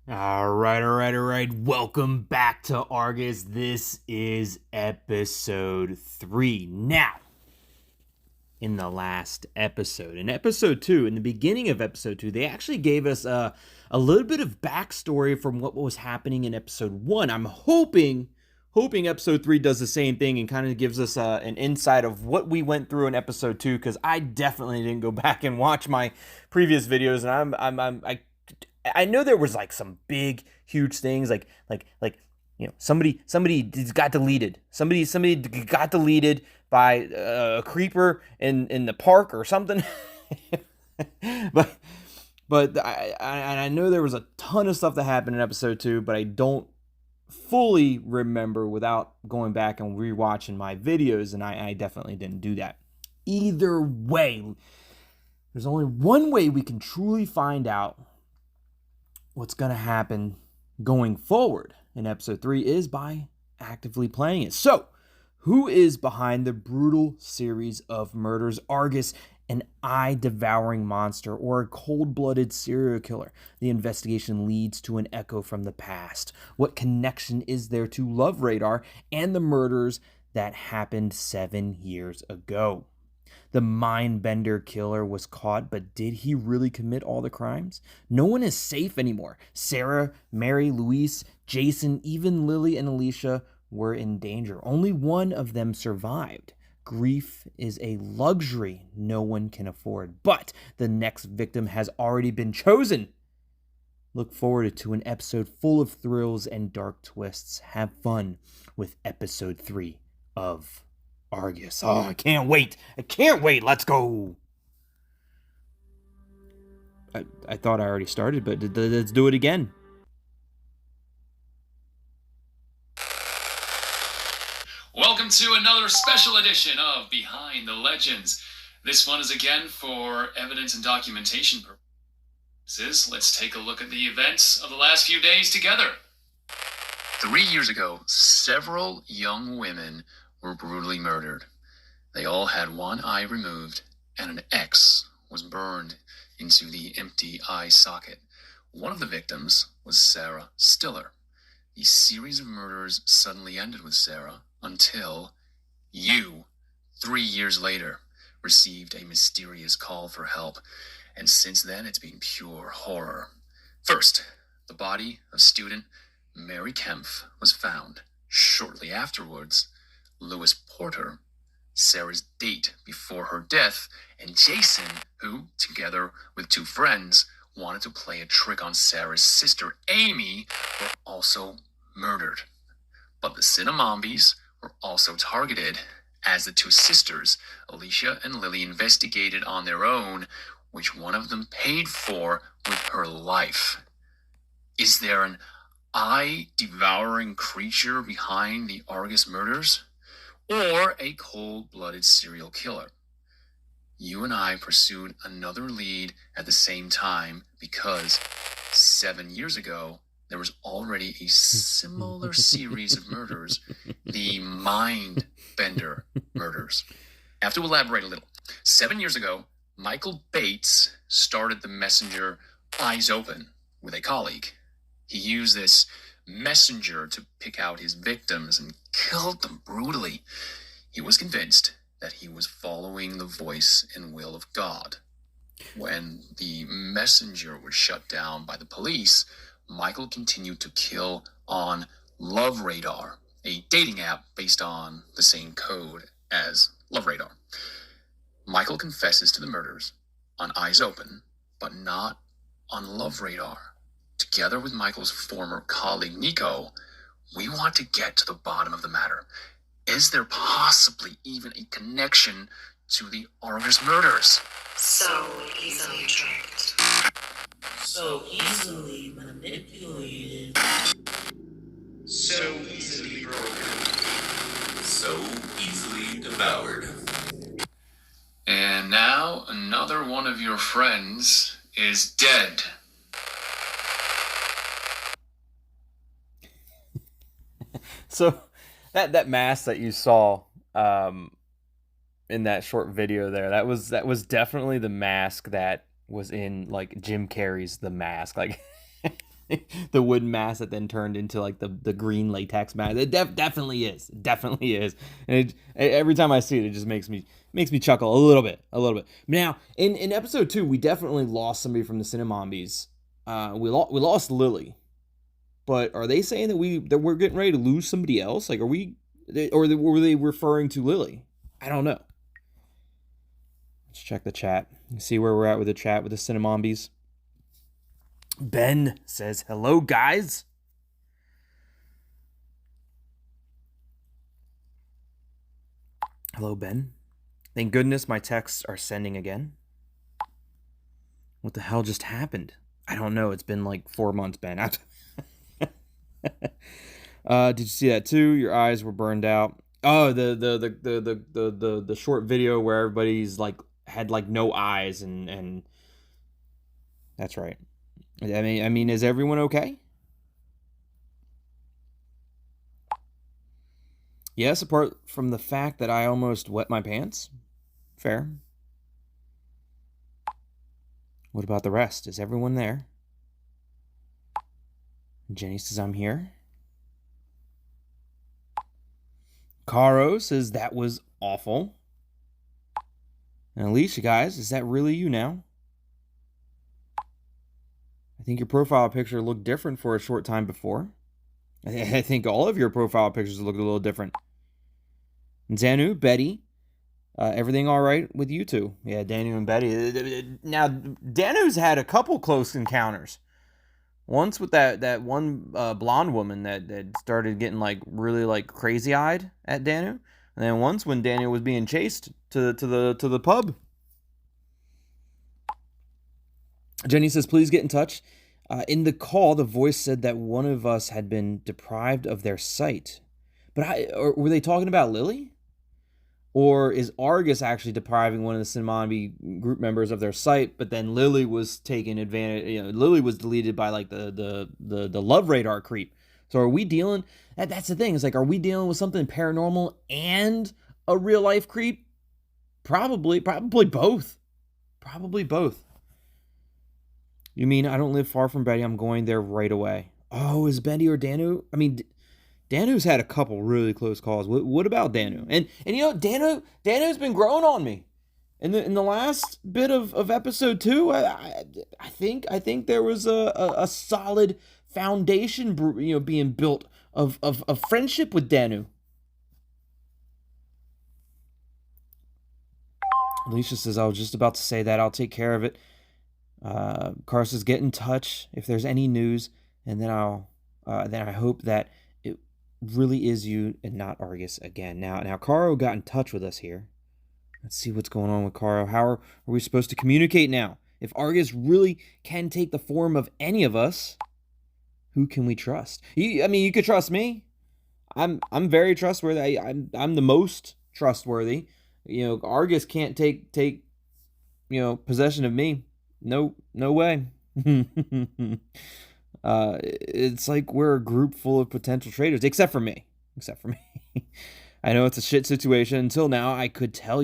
All right. Welcome back to Argus. This is episode 3. Now, in the last episode, in episode 2, in the beginning of episode 2, they actually gave us a little bit of backstory from what was happening in episode 1. I'm hoping episode 3 does the same thing and kind of gives us an insight of what we went through in episode 2, because I definitely didn't go back and watch my previous videos, and I know there was like some big, huge things, like somebody got deleted. Somebody got deleted by a creeper in the park or something. but I know there was a ton of stuff that happened in episode 2, but I don't fully remember without going back and rewatching my videos, and I definitely didn't do that. Either way, there's only one way we can truly find out what's going to happen going forward in episode 3 is by actively playing it. So, who is behind the brutal series of murders? Argus, an eye-devouring monster, or a cold-blooded serial killer? The investigation leads to an echo from the past. What connection is there to Lobe Radar and the murders that happened 7 years ago? The Mindbender killer was caught, but did he really commit all the crimes? No one is safe anymore. Sarah, Mary, Louise, Jason, even Lily and Alicia were in danger. Only one of them survived. Grief is a luxury no one can afford, but the next victim has already been chosen. Look forward to an episode full of thrills and dark twists. Have fun with episode 3 of Argus. Oh, I can't wait. Let's go. I thought I already started, but let's do it again. Welcome to another special edition of Behind the Legends. This one is again for evidence and documentation purposes. Let's take a look at the events of the last few days together. 3 years ago, several young women were brutally murdered. They all had one eye removed, and an X was burned into the empty eye socket. One of the victims was Sarah Stiller. The series of murders suddenly ended with Sarah until you, 3 years later, received a mysterious call for help, and since then it's been pure horror. First, the body of student Mary Kempf was found. Shortly afterwards, Lewis Porter, Sarah's date before her death, and Jason, who, together with 2 friends, wanted to play a trick on Sarah's sister Amy, were also murdered. But the Cinnamombies were also targeted, as the 2 sisters, Alicia and Lily, investigated on their own, which one of them paid for with her life. Is there an eye-devouring creature behind the Argus murders? Or a cold-blooded serial killer? You and I pursued another lead at the same time because 7 years ago, there was already a similar series of murders, the Mindbender murders. I have to elaborate a little. 7 years ago, Michael Bates started the messenger Eyes Open with a colleague. He used this messenger to pick out his victims and killed them brutally. He was convinced that he was following the voice and will of God. When the messenger was shut down by the police, Michael continued to kill on Lobe Radar, a dating app based on the same code as Lobe Radar. Michael confesses to the murders on Eyes Open, but not on Lobe Radar. Together with Michael's former colleague Nico, we want to get to the bottom of the matter. Is there possibly even a connection to the Argus murders? So easily tricked. So easily manipulated. So easily broken. So easily devoured. And now another one of your friends is dead. So that mask that you saw in that short video there, that was definitely the mask that was in like Jim Carrey's The Mask. Like the wooden mask that then turned into like the green latex mask. It definitely is. It definitely is. And every time I see it, it just makes me chuckle a little bit. Now, in episode 2, we definitely lost somebody from the Cinnamombies. We lost Lily. But are they saying that we're getting ready to lose somebody else? Like, were they referring to Lily? I don't know. Let's check the chat. See where we're at with the chat with the Cinnamombies. Ben says, hello, guys. Hello, Ben. Thank goodness my texts are sending again. What the hell just happened? I don't know. It's been like 4 months, Ben. Did you see that too? Your eyes were burned out. Oh, the short video where everybody's like had like no eyes and that's right. I mean, is everyone okay? Yes, apart from the fact that I almost wet my pants. Fair. What about the rest? Is everyone there? Jenny says I'm here. Caro says that was awful. And Alicia, guys, is that really you now? I think your profile picture looked different for a short time before. I think all of your profile pictures look a little different. Danou, Betty, everything all right with you two? Yeah, Danou and Betty. Now, Danou's had a couple close encounters. Once with that one blonde woman that started getting like really like crazy eyed at Danou, and then once when Danou was being chased to the pub. Jenny says, please get in touch. In the call, the voice said that one of us had been deprived of their sight. But or were they talking about Lily? Or is Argus actually depriving one of the Cinnamombi group members of their sight, but then Lily was taking advantage, Lily was deleted by like the Lobe Radar creep. So are we dealing, that's the thing, it's like, are we dealing with something paranormal and a real life creep? Probably both. Probably both. You mean I don't live far from Betty, I'm going there right away. Oh, is Betty or Danou? I mean, Danou's had a couple really close calls. What about Danou? And Danou's been growing on me. In the last bit of episode 2, I think there was a solid foundation being built of friendship with Danou. Alicia says, I was just about to say that. I'll take care of it. Carr says, get in touch if there's any news, and then I hope that it really is you and not Argus again. Now Caro got in touch with us here. Let's see what's going on with Caro. How are we supposed to communicate now? If Argus really can take the form of any of us, who can we trust? You could trust me. I'm very trustworthy. I'm the most trustworthy. Argus can't take possession of me. No way. It's like we're a group full of potential traitors, except for me. I know it's a shit situation. Until now, I could tell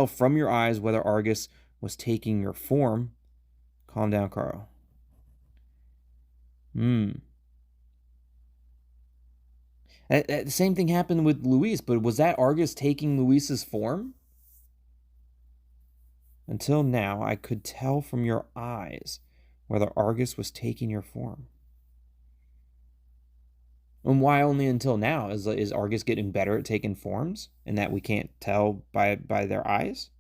from your eyes whether Argus was taking your form. Calm down, Carl. The same thing happened with Luis, but was that Argus taking Luis's form? Until now, I could tell from your eyes whether Argus was taking your form. And why only until now? Is Argus getting better at taking forms, and that we can't tell by their eyes?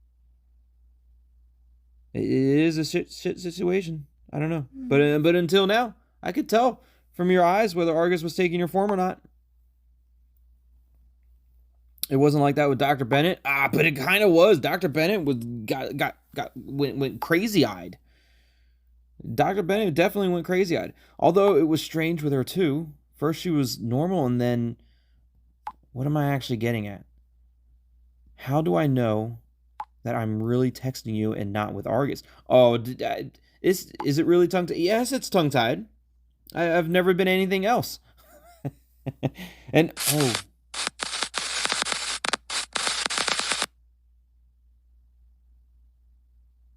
It is a shit situation. I don't know. But until now, I could tell from your eyes whether Argus was taking your form or not. It wasn't like that with Dr. Bennett. But it kind of was. Dr. Bennett went crazy-eyed. Dr. Bennett definitely went crazy-eyed. Although it was strange with her too. First she was normal, and then what am I actually getting at? How do I know that I'm really texting you and not with Argus? Oh, is it really tongue-tied? Yes, it's tongue-tied. I've never been anything else. And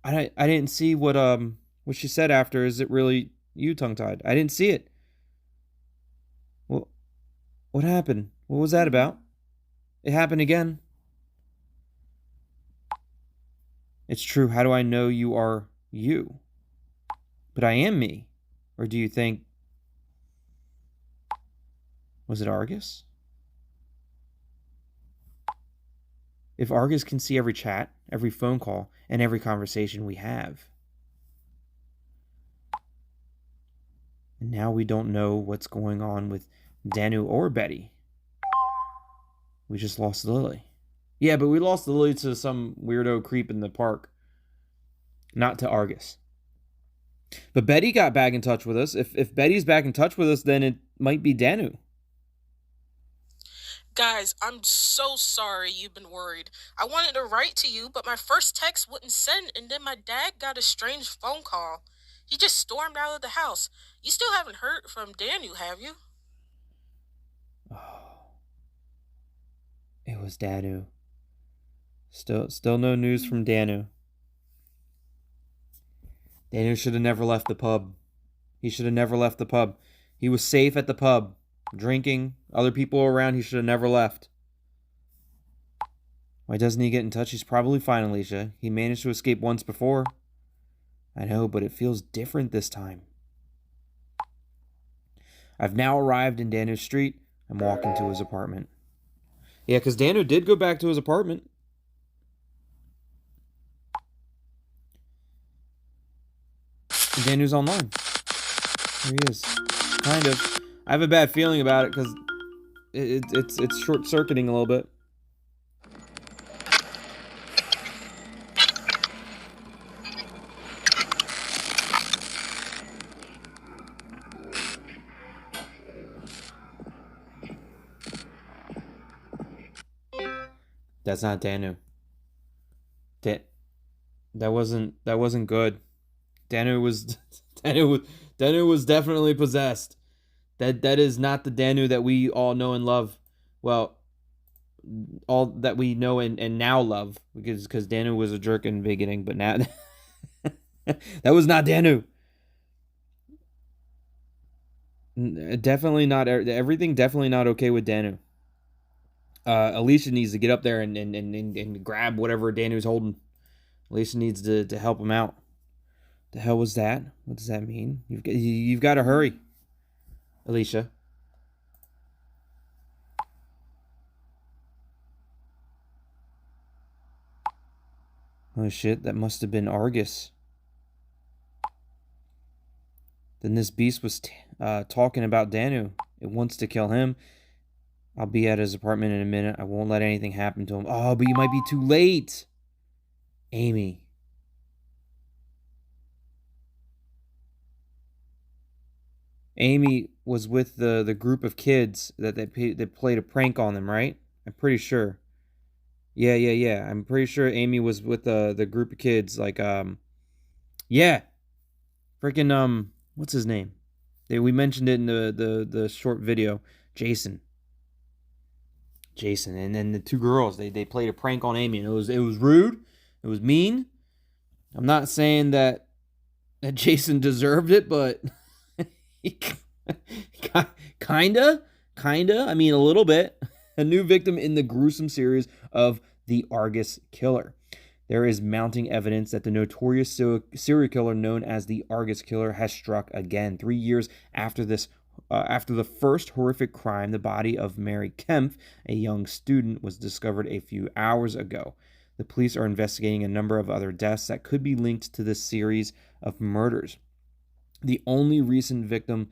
I didn't see what she said after. Is it really You tongue-tied. I didn't see it. What happened? What was that about? It happened again. It's true. How do I know you are you? But I am me. Or do you think... Was it Argus? If Argus can see every chat, every phone call, and every conversation we have, and now we don't know what's going on with Danou or Betty. We just lost Lily. Yeah, but we lost Lily to some weirdo creep in the park. Not to Argus. But Betty got back in touch with us. If Betty's back in touch with us, then it might be Danou. Guys, I'm so sorry you've been worried. I wanted to write to you, but my first text wouldn't send, and then my dad got a strange phone call. He just stormed out of the house. You still haven't heard from Danou, have you? Oh. It was Danou. Still no news from Danou. Danou should have never left the pub. He should have never left the pub. He was safe at the pub. Drinking, other people around, he should have never left. Why doesn't he get in touch? He's probably fine, Alicia. He managed to escape once before. I know, but it feels different this time. I've now arrived in Danou's street. I'm walking to his apartment. Yeah, because Danou did go back to his apartment. Danou's online. Here he is. Kind of. I have a bad feeling about it because it's short-circuiting a little bit. That's not Danou. That wasn't good. Danou was definitely possessed. That is not the Danou that we all know and love. Well, all that we know and now love, because Danou was a jerk in the beginning, but now that was not Danou. Definitely not everything. Definitely not okay with Danou. Alicia needs to get up there and grab whatever Danou's holding. Alicia needs to help him out. The hell was that? What does that mean? You've got to hurry, Alicia. Oh shit, that must have been Argus. Then this beast was talking about Danou. It wants to kill him. I'll be at his apartment in a minute. I won't let anything happen to him. Oh, but you might be too late. Amy. Amy was with the group of kids that played a prank on them, right? I'm pretty sure. Yeah. I'm pretty sure Amy was with the group of kids. Like, yeah. Freaking, what's his name? We mentioned it in the short video. Jason. And then the two girls, they played a prank on Amy, and it was rude. It was mean. I'm not saying that Jason deserved it, but kinda. I mean, a little bit. A new victim in the gruesome series of the Argus Killer. There is mounting evidence that the notorious serial killer known as the Argus Killer has struck again. 3 years after the first horrific crime, the body of Mary Kempf, a young student, was discovered a few hours ago. The police are investigating a number of other deaths that could be linked to this series of murders. The only recent victim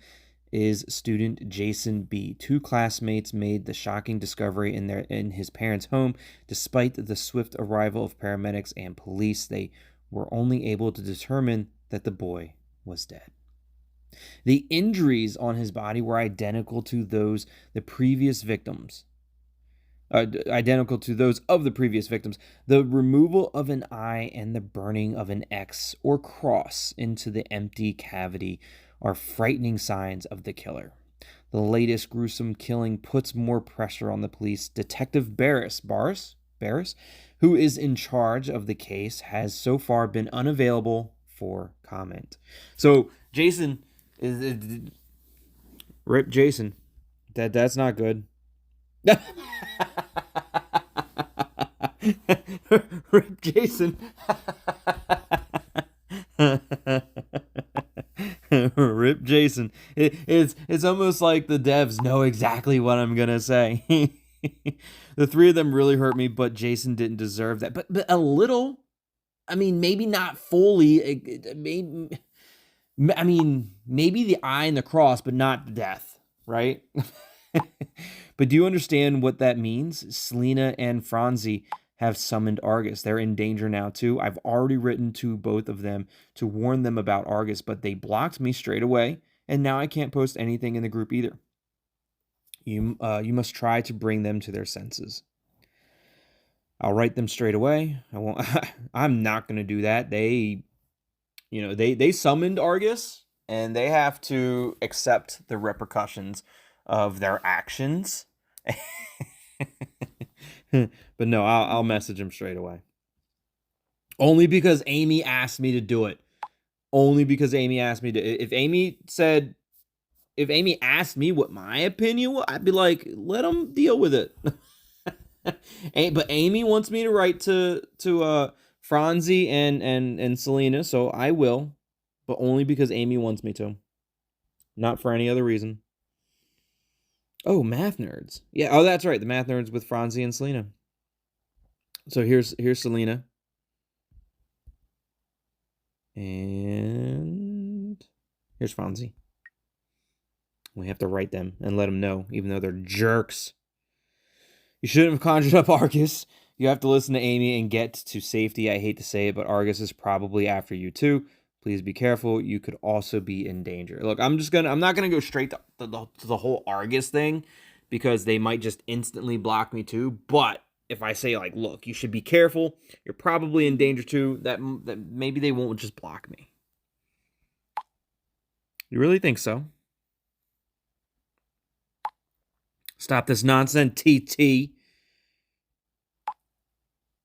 is student Jason B. Two classmates made the shocking discovery in his parents' home. Despite the swift arrival of paramedics and police, they were only able to determine that the boy was dead. The injuries on his body were identical to those of the previous victims. The removal of an eye and the burning of an X or cross into the empty cavity are frightening signs of the killer. The latest gruesome killing puts more pressure on the police. Detective Barris, who is in charge of the case, has so far been unavailable for comment. So Jason Rip Jason. That's not good. Rip Jason. Rip Jason. It's almost like the devs know exactly what I'm gonna say. The three of them really hurt me, but Jason didn't deserve that. But a little. I mean, maybe not fully. I mean, maybe the eye and the cross, but not the death, right? But do you understand what that means? Selena and Franzi have summoned Argus. They're in danger now, too. I've already written to both of them to warn them about Argus, but they blocked me straight away, and now I can't post anything in the group either. You must try to bring them to their senses. I'll write them straight away. I won't. I'm not going to do that. They summoned Argus, and they have to accept the repercussions of their actions. But no, I'll message him straight away. Only because Amy asked me to do it. Only because Amy asked me to. If Amy asked me what my opinion was, I'd be like, let them deal with it. But Amy wants me to write to Franzi and Selena, so I will. But only because Amy wants me to. Not for any other reason. Oh, math nerds. Yeah, oh, that's right. The math nerds with Franzi and Selena. So here's Selena. And here's Franzi. We have to write them and let them know, even though they're jerks. You shouldn't have conjured up Argus. You have to listen to Amy and get to safety. I hate to say it, but Argus is probably after you too. Please be careful. You could also be in danger. Look, I'm not gonna go straight to the whole Argus thing, because they might just instantly block me too. But if I say, like, look, you should be careful, you're probably in danger too, that maybe they won't just block me. You really think so? Stop this nonsense, TT.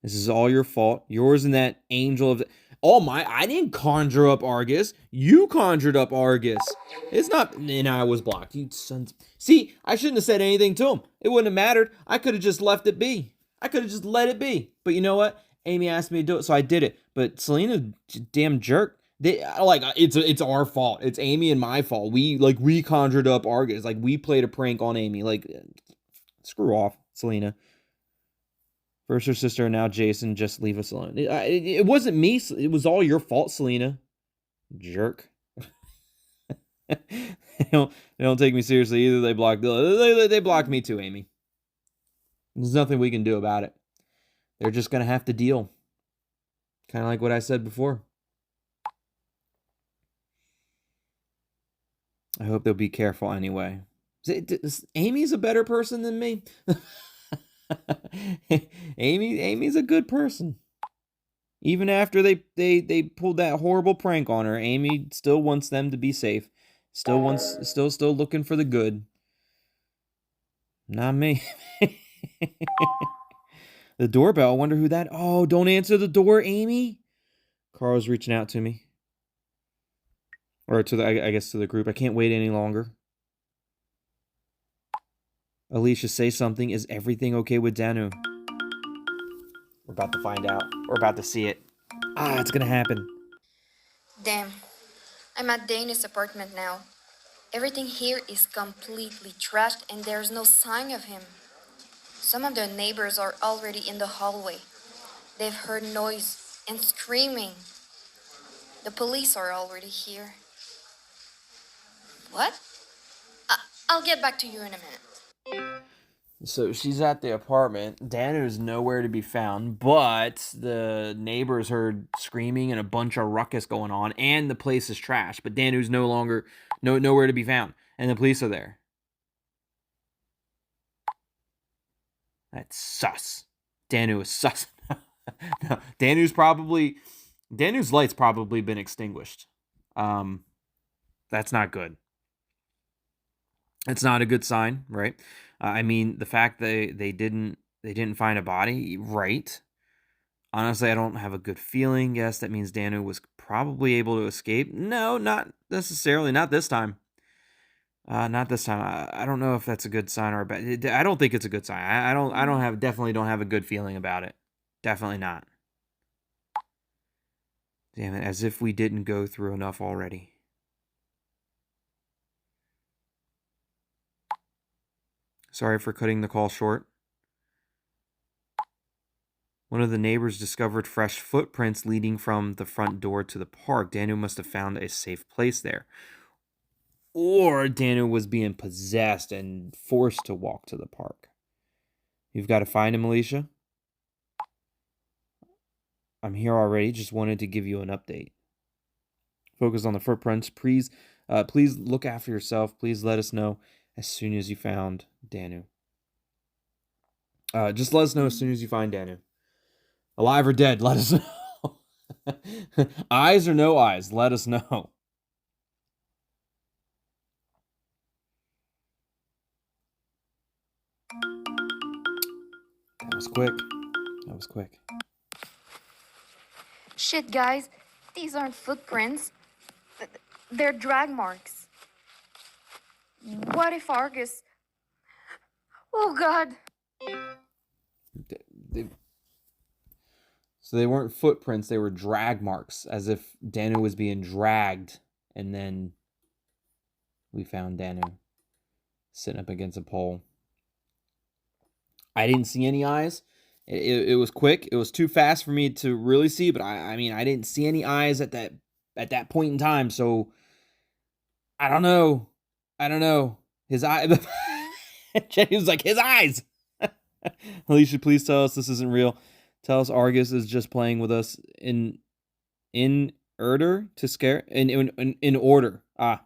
This is all your fault. Yours and that angel of... I didn't conjure up Argus. You conjured up Argus. It's not... And I was blocked. You sons... See, I shouldn't have said anything to him. It wouldn't have mattered. I could have just left it be. I could have just let it be. But you know what? Amy asked me to do it, so I did it. But Selena, damn jerk. It's our fault. It's Amy and my fault. We conjured up Argus. Like, we played a prank on Amy. Like, screw off, Selena. First her sister, and now Jason. Just leave us alone. It wasn't me. It was all your fault, Selena. Jerk. They don't take me seriously either. They blocked me too, Amy. There's nothing we can do about it. They're just gonna have to deal. Kind of like what I said before. I hope they'll be careful anyway. Amy's a better person than me. Amy's a good person. Even after they pulled that horrible prank on her, Amy still wants them to be safe. Still looking for the good. Not me. The doorbell. I wonder who that... Oh, don't answer the door, Amy. Carl's reaching out to me. Or to I guess to the group. I can't wait any longer. Alicia, say something. Is everything okay with Danou? We're about to find out. We're about to see it. It's gonna happen. Damn. I'm at Danu's apartment now. Everything here is completely trashed and there's no sign of him. Some of the neighbors are already in the hallway. They've heard noise and screaming. The police are already here. What? I'll get back to you in a minute. So she's at the apartment. Danou's nowhere to be found, but the neighbors heard screaming and a bunch of ruckus going on, and the place is trashed. But Danou's nowhere to be found, and the police are there. That's sus. Danou is sus. No, Danou's light's probably been extinguished. That's not good. It's not a good sign, right? I mean, the fact that they didn't find a body, right? Honestly, I don't have a good feeling. Yes, that means Danou was probably able to escape. No, not necessarily. Not this time. Not this time. I don't know if that's a good sign or a bad. I don't think it's a good sign. I don't have definitely don't have a good feeling about it. Definitely not. Damn it! As if we didn't go through enough already. Sorry for cutting the call short. One of the neighbors discovered fresh footprints leading from the front door to the park. Danou must have found a safe place there. Or Danou was being possessed and forced to walk to the park. You've got to find him, Alicia. I'm here already. Just wanted to give you an update. Focus on the footprints. Please look after yourself. Please let us know as soon as you found Danou. Just let us know as soon as you find Danou. Alive or dead, let us know. Eyes or no eyes, let us know. That was quick. That was quick. Shit, guys, these aren't footprints. They're drag marks. What if Argus... Oh, God. So they weren't footprints, they were drag marks, as if Danou was being dragged, and then we found Danou sitting up against a pole. I didn't see any eyes. It was quick. It was too fast for me to really see, but I mean, I didn't see any eyes at that point in time, so I don't know. His eye... Jenny was like, his eyes! Alicia, please tell us this isn't real. Tell us Argus is just playing with us in order to scare... In order. A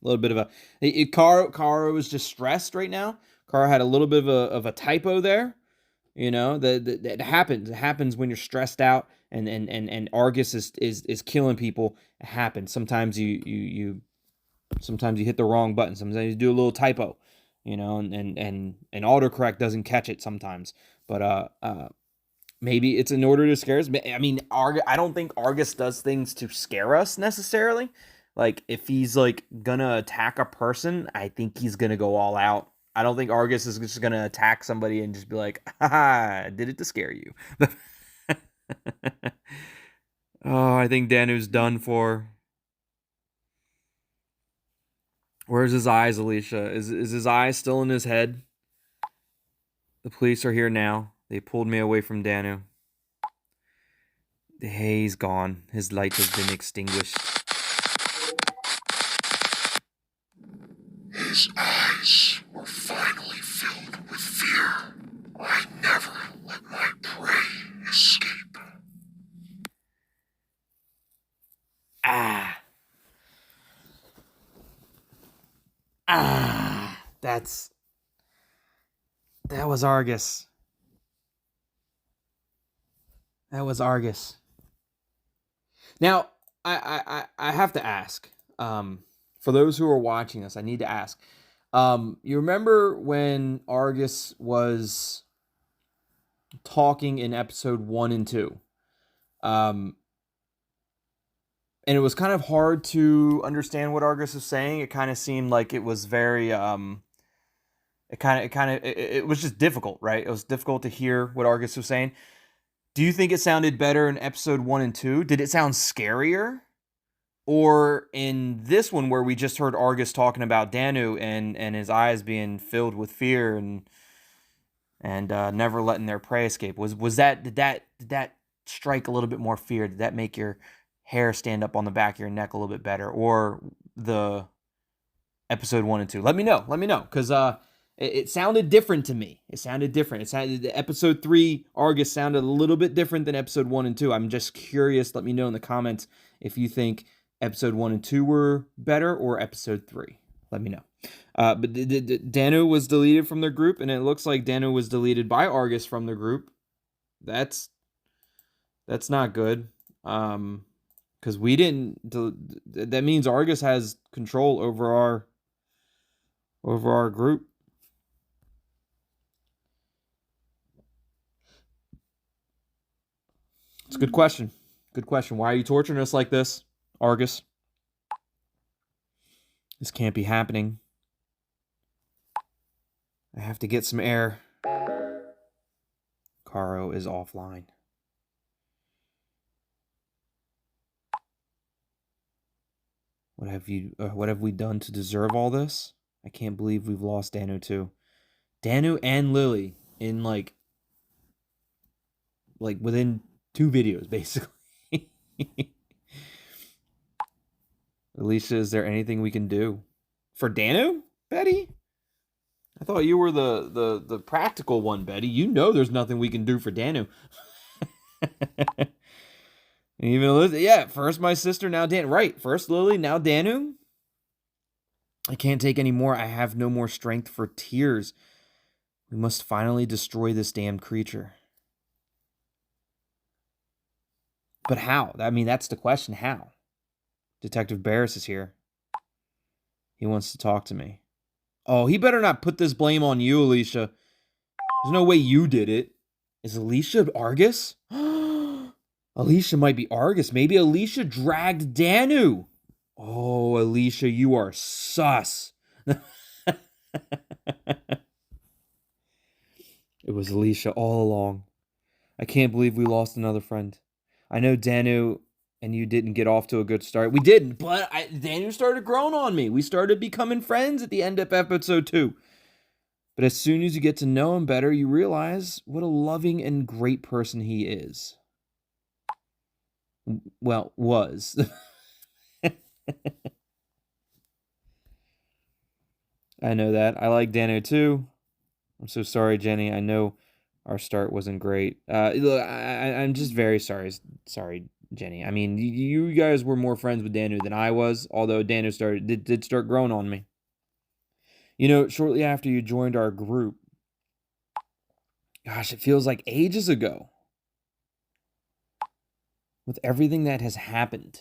little bit of a... Kara was just stressed right now. Kara had a little bit of a typo there. You know, that happens. It happens when you're stressed out and Argus is killing people. It happens. Sometimes you hit the wrong button. Sometimes you do a little typo, you know, and autocorrect doesn't catch it sometimes. But maybe it's in order to scare us. I mean, I don't think Argus does things to scare us necessarily. Like, if he's like gonna attack a person, I think he's gonna go all out. I don't think Argus is just gonna attack somebody and just be like, haha, I did it to scare you. Oh, I think Danou's done for. Where's his eyes, Alicia? Is his eyes still in his head? The police are here now. They pulled me away from Danou. Hey, he's gone. His light has been extinguished. His eyes were finally filled with fear. I never let my prey escape. That was Argus. That was Argus. Now, I have to ask, for those who are watching this, I need to ask, you remember when Argus was talking in episode 1 and 2? And it was kind of hard to understand what Argus was saying. It kind of seemed like it was very, it was just difficult, right? It was difficult to hear what Argus was saying. Do you think it sounded better in episode 1 and 2? Did it sound scarier? Or in this one where we just heard Argus talking about Danou and his eyes being filled with fear and never letting their prey escape? Did that strike a little bit more fear? Did that make your hair stand up on the back of your neck a little bit better? Or the episode 1 and 2? Let me know, because it sounded different to me. It sounded different. Episode 3 Argus sounded a little bit different than episode 1 and 2. I'm just curious. Let me know in the comments if you think episode 1 and 2 were better or episode 3. Let me know. But Danou was deleted from their group, and it looks like Danou was deleted by Argus from the group. That's not good. Because we didn't. That means Argus has control over our group. It's a good question. Good question. Why are you torturing us like this, Argus? This can't be happening. I have to get some air. Caro is offline. What have we done to deserve all this? I can't believe we've lost Danou too. Danou and Lily in like within 2 videos, basically. Alicia, is there anything we can do for Danou, Betty? I thought you were the practical one, Betty. You know there's nothing we can do for Danou. Even Elizabeth, yeah, first my sister, now Dan. Right, first Lily, now Danou. I can't take any more. I have no more strength for tears. We must finally destroy this damned creature. But how? I mean, that's the question. How? Detective Barris is here. He wants to talk to me. Oh, he better not put this blame on you, Alicia. There's no way you did it. Is Alicia Argus? Alicia might be Argus. Maybe Alicia dragged Danou. Oh, Alicia, you are sus. It was Alicia all along. I can't believe we lost another friend. I know Danou and you didn't get off to a good start. We didn't, but Danou started growing on me. We started becoming friends at the end of episode 2. But as soon as you get to know him better, you realize what a loving and great person he is. Well, was. I know that. I like Danou too. I'm so sorry, Jenny. I know our start wasn't great. Look, I'm just very sorry. Sorry, Jenny. I mean, you guys were more friends with Danou than I was, although Danou did start growing on me. You know, shortly after you joined our group, gosh, it feels like ages ago. With everything that has happened.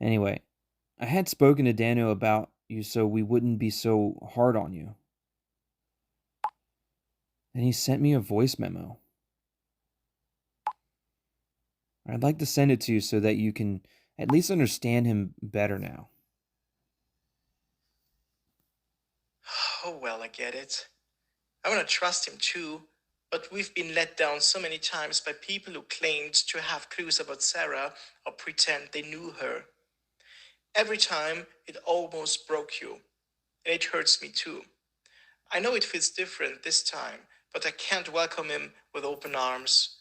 Anyway, I had spoken to Danou about you so we wouldn't be so hard on you. And he sent me a voice memo. I'd like to send it to you so that you can at least understand him better now. Oh, well, I get it. I want to trust him too, but we've been let down so many times by people who claimed to have clues about Sarah or pretend they knew her. Every time, it almost broke you, and it hurts me too. I know it feels different this time, but I can't welcome him with open arms.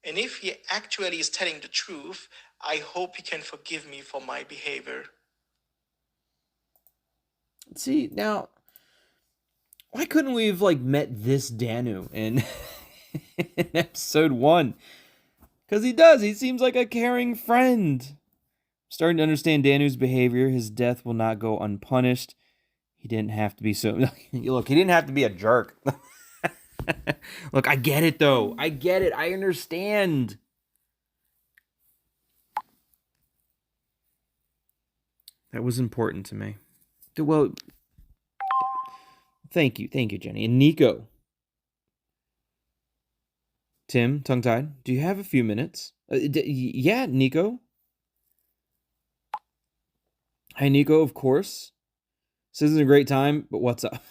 And if he actually is telling the truth, I hope he can forgive me for my behavior. See, now, why couldn't we have, met this Danou in episode 1? Because he does. He seems like a caring friend. Starting to understand Danou's behavior. His death will not go unpunished. He didn't have to be so... Look, he didn't have to be a jerk. Look, I get it, though. I get it. I understand. That was important to me. Well, thank you. Thank you, Jenny. And Nico. Tim, tongue-tied, do you have a few minutes? Yeah, Nico. Hi, Nico, of course. This isn't a great time, but what's up?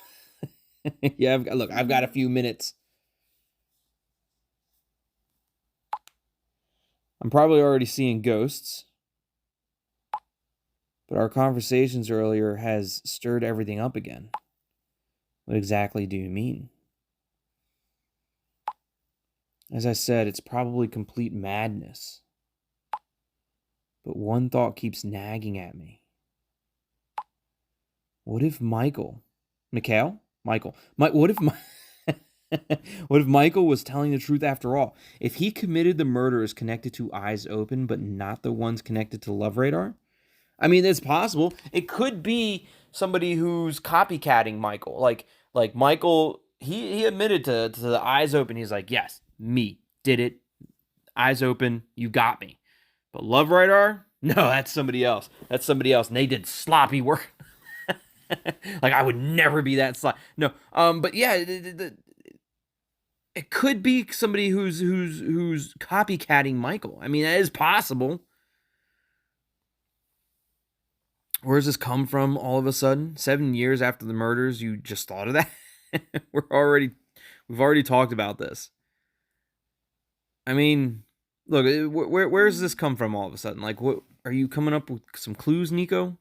Yeah, I've got a few minutes. I'm probably already seeing ghosts. But our conversations earlier has stirred everything up again. What exactly do you mean? As I said, it's probably complete madness. But one thought keeps nagging at me. What if Michael... Michael. What if Michael was telling the truth after all? If he committed the murders connected to Eyes Open, but not the ones connected to Lobe Radar? I mean, it's possible. It could be somebody who's copycatting Michael. Like Michael, he admitted to the Eyes Open. He's like, yes, me, did it. Eyes Open, you got me. But Lobe Radar? No, that's somebody else. And they did sloppy work. Like, I would never be that sloppy. No, but yeah, it could be somebody who's copycatting Michael. I mean, that is possible. Where does this come from all of a sudden? 7 years after the murders, you just thought of that? We've already talked about this. I mean, look, where does this come from all of a sudden? Like, what are you coming up with some clues, Nico?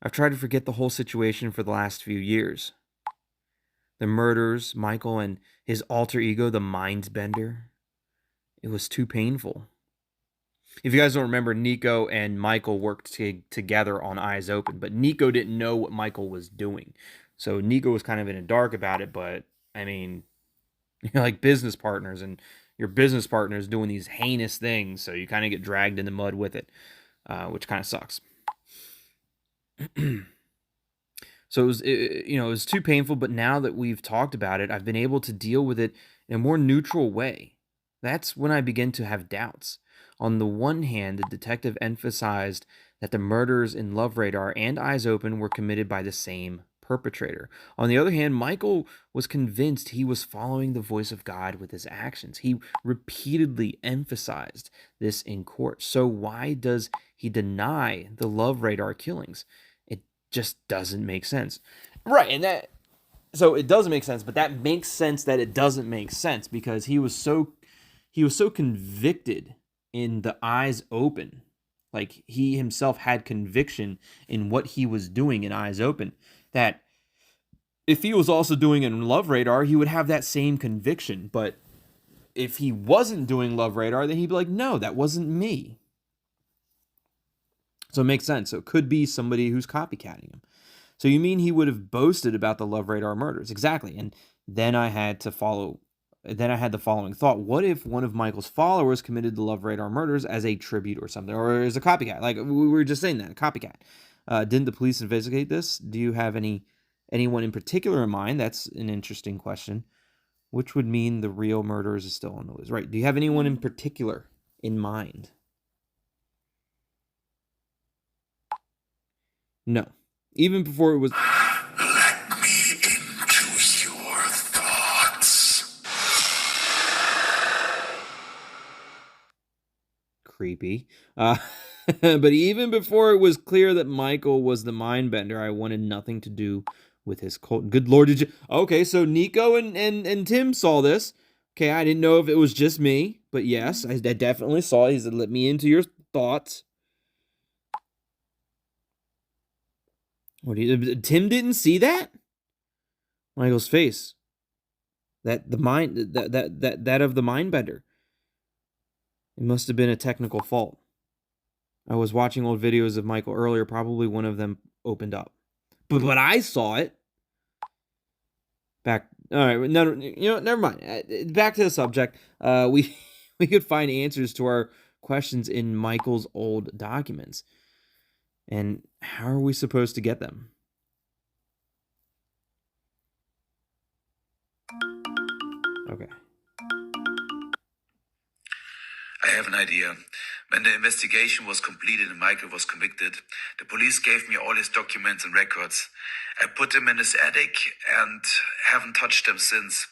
I've tried to forget the whole situation for the last few years. The murders, Michael and his alter ego, the Mindbender. It was too painful. If you guys don't remember, Nico and Michael worked together on Eyes Open, but Nico didn't know what Michael was doing. So Nico was kind of in the dark about it, but, I mean, you're like business partners, and your business partner is doing these heinous things, so you kind of get dragged in the mud with it, which kind of sucks. So it was too painful, but now that we've talked about it, I've been able to deal with it in a more neutral way. That's when I begin to have doubts. On the one hand, the detective emphasized that the murders in Lobe Radar and Eyes Open were committed by the same perpetrator. On the other hand, Michael was convinced he was following the voice of God with his actions. He repeatedly emphasized this in court. So why does he deny the Lobe Radar killings? Just doesn't make sense. Right, so it doesn't make sense, but that makes sense that it doesn't make sense, because he was so convicted in the Eyes Open. Like, he himself had conviction in what he was doing in Eyes Open, that if he was also doing it in Lobe Radar, he would have that same conviction. But if he wasn't doing Lobe Radar, then he'd be like, no, that wasn't me. So it makes sense. So it could be somebody who's copycatting him. So you mean he would have boasted about the Lobe Radar murders? Exactly. And then I had the following thought. What if one of Michael's followers committed the Lobe Radar murders as a tribute or something, or as a copycat? Like, we were just saying that, a copycat. Didn't the police investigate this? Do you have anyone in particular in mind? That's an interesting question. Which would mean the real murderers is still on the loose. Right. Do you have anyone in particular in mind? No. Even before it was... Let me into your thoughts. Creepy. But even before it was clear that Michael was the Mindbender, I wanted nothing to do with his cult. Good Lord, did you... Okay, so Nico and Tim saw this. Okay, I didn't know if it was just me, but yes, I definitely saw it. He said, let me into your thoughts. Tim didn't see that? Michael's face. That of the Mindbender. It must have been a technical fault. I was watching old videos of Michael earlier. Probably one of them opened up. But I saw it. All right. No, never mind. Back to the subject. We could find answers to our questions in Michael's old documents. And how are we supposed to get them? Okay. I have an idea. When the investigation was completed and Michael was convicted, the police gave me all his documents and records. I put them in his attic and haven't touched them since.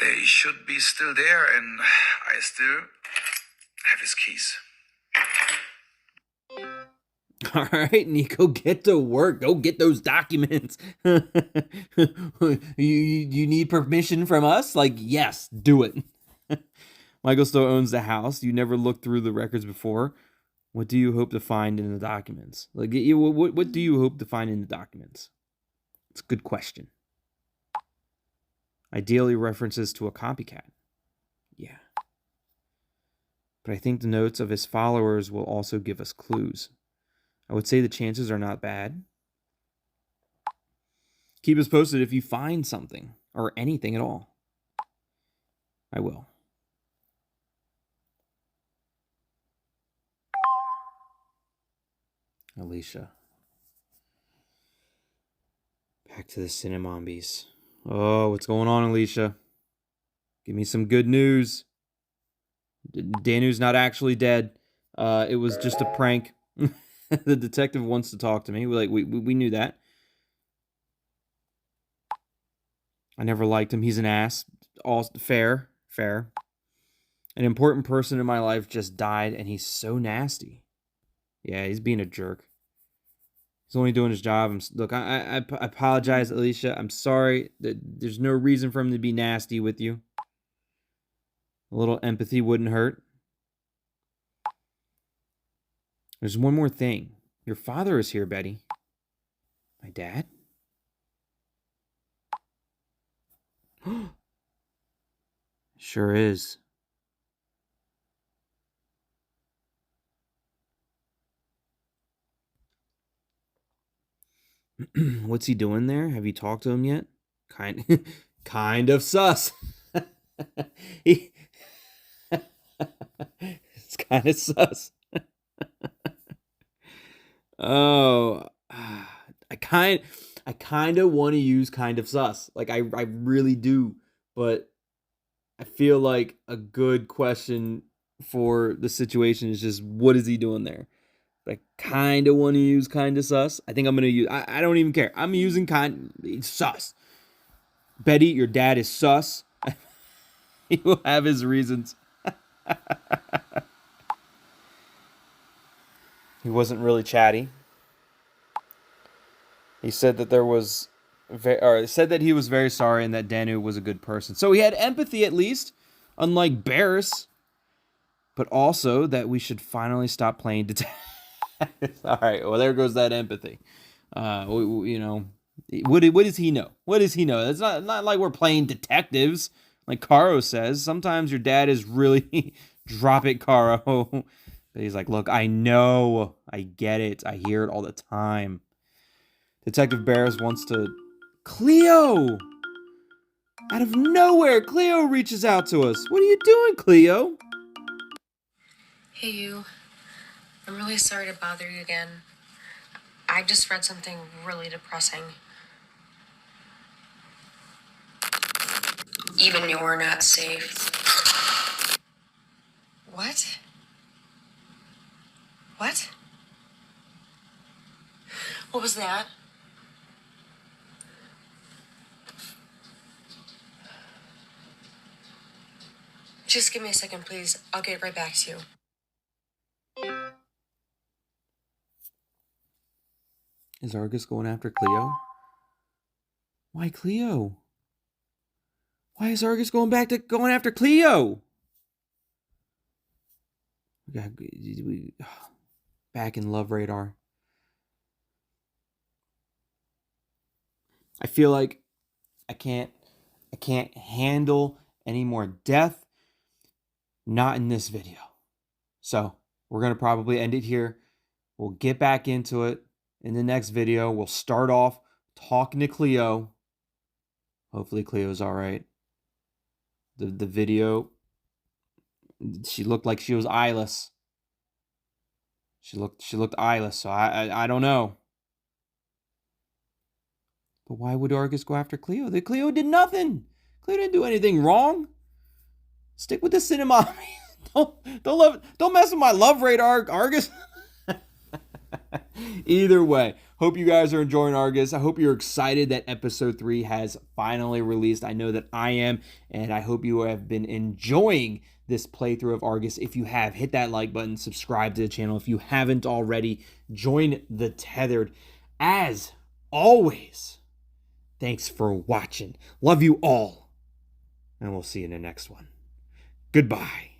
They should be still there, and I still have his keys. All right, Nico, get to work. Go get those documents. you need permission from us? Like, yes, do it. Michael still owns the house. You never looked through the records before. What do you hope to find in the documents? Like, what do you hope to find in the documents? It's a good question. Ideally, references to a copycat. Yeah. But I think the notes of his followers will also give us clues. I would say the chances are not bad. Keep us posted if you find something or anything at all. I will. Alicia. Back to the Cinnamombies. Oh, what's going on, Alicia? Give me some good news. Danou's not actually dead. It was just a prank. The detective wants to talk to me. We knew that. I never liked him. He's an ass. All fair. An important person in my life just died, and he's so nasty. Yeah, he's being a jerk. He's only doing his job. Look, I apologize, Alicia. I'm sorry. There's no reason for him to be nasty with you. A little empathy wouldn't hurt. There's one more thing. Your father is here, Betty. My dad? Sure is. What's he doing there? Have you talked to him yet? Kind of sus. It's kind of sus. Oh, I kind of want to use kind of sus. Like I really do, but I feel like a good question for the situation is just, what is he doing there? But I kind of want to use kind of sus. I think I'm going to use, I don't even care. I'm using sus. Betty, your dad is sus. He will have his reasons. He wasn't really chatty. He said that said that he was very sorry and that Danou was a good person. So he had empathy at least, unlike Barris. But also that we should finally stop playing detectives. All right, well, there goes that empathy. You know, what does he know? What does he know? It's not like we're playing detectives, like Caro says. Sometimes your dad is really drop it, Caro. But he's like, look, I know, I get it, I hear it all the time. Detective Barris wants to. Kleo! Out of nowhere, Kleo reaches out to us. What are you doing, Kleo? Hey, you. I'm really sorry to bother you again. I just read something really depressing. Even you're not safe. What? What? What was that? Just give me a second, please. I'll get right back to you. Is Argus going after Kleo? Why Kleo? Why is Argus going after Kleo? We back in Lobe Radar. I feel like I can't handle any more death. Not in this video. So we're gonna probably end it here. We'll get back into it in the next video. We'll start off talking to Kleo. Hopefully Cleo's all right. The video, she looked like she was eyeless. She looked eyeless, so I don't know. But why would Argus go after Kleo? Kleo did nothing. Kleo didn't do anything wrong. Stick with the cinema. Don't mess with my Lobe Radar, Argus. Either way, hope you guys are enjoying Argus. I hope you're excited that episode 3 has finally released. I know that I am, and I hope you have been enjoying this playthrough of Argus. If you have, hit that like button, subscribe to the channel. If you haven't already, join the Tethered. As always, thanks for watching. Love you all, and we'll see you in the next one. Goodbye.